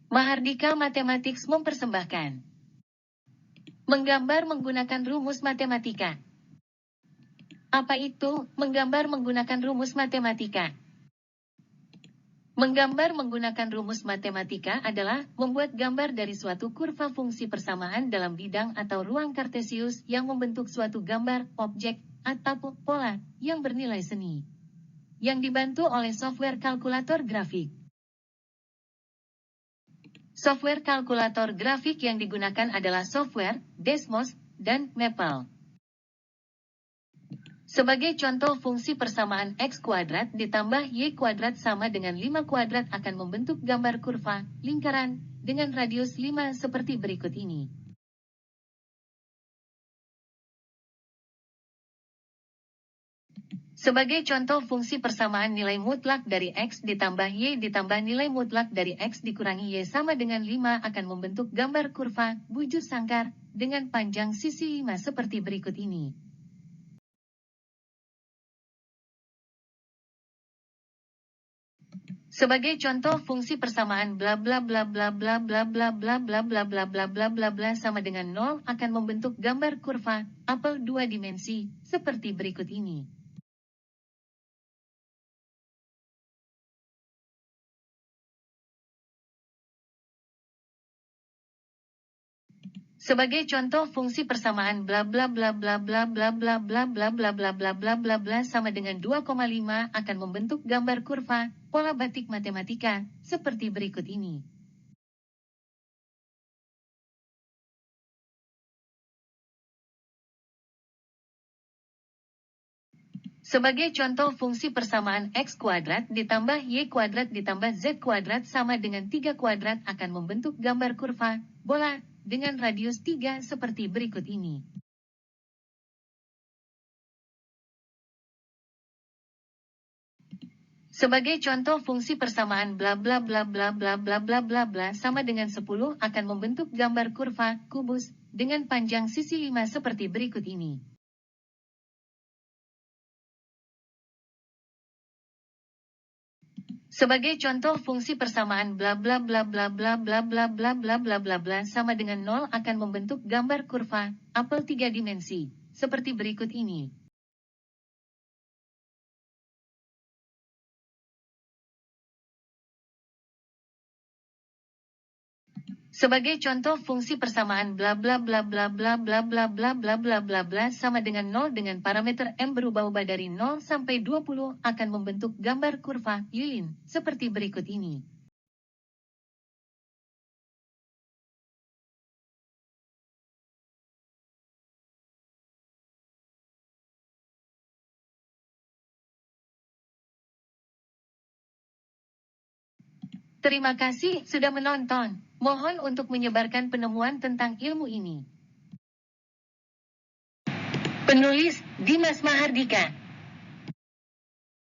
Mahardika Mathematics mempersembahkan menggambar menggunakan rumus matematika. Apa itu menggambar menggunakan rumus matematika? Menggambar menggunakan rumus matematika adalah membuat gambar dari suatu kurva fungsi persamaan dalam bidang atau ruang kartesius yang membentuk suatu gambar, objek, atau pola yang bernilai seni, yang dibantu oleh software kalkulator grafik. Software kalkulator grafik yang digunakan adalah software Desmos dan Maple. Sebagai contoh, fungsi persamaan X kuadrat ditambah Y kuadrat sama dengan 5 kuadrat akan membentuk gambar kurva lingkaran dengan radius 5 seperti berikut ini. Sebagai contoh, fungsi persamaan nilai mutlak dari X ditambah Y ditambah nilai mutlak dari X dikurangi Y sama dengan 5 akan membentuk gambar kurva bujur sangkar dengan panjang sisi 5 seperti berikut ini. Sebagai contoh, fungsi persamaan bla bla bla bla bla bla bla bla bla bla bla bla bla bla bla sama dengan 0 akan membentuk gambar kurva apel 2 dimensi seperti berikut ini. Sebagai contoh, fungsi persamaan bla bla bla bla bla bla bla bla bla bla bla bla bla bla bla sama dengan 2,5 akan membentuk gambar kurva pola batik matematika seperti berikut ini. Sebagai contoh, fungsi persamaan X kuadrat ditambah Y kuadrat ditambah Z kuadrat sama dengan 3 kuadrat akan membentuk gambar kurva bola dengan radius 3 seperti berikut ini. Sebagai contoh, fungsi persamaan bla bla bla bla bla bla bla bla bla sama dengan 10 akan membentuk gambar kurva kubus dengan panjang sisi 5 seperti berikut ini. Sebagai contoh, fungsi persamaan bla bla bla bla bla bla bla bla bla bla bla bla sama dengan 0 akan membentuk gambar kurva apel 3 dimensi seperti berikut ini. Sebagai contoh, fungsi persamaan bla bla bla bla bla bla bla bla bla bla bla bla sama dengan 0 dengan parameter M berubah-ubah dari 0 sampai 20 akan membentuk gambar kurva lilin seperti berikut ini. Terima kasih sudah menonton. Mohon untuk menyebarkan penemuan tentang ilmu ini. Penulis Dimas Mahardika.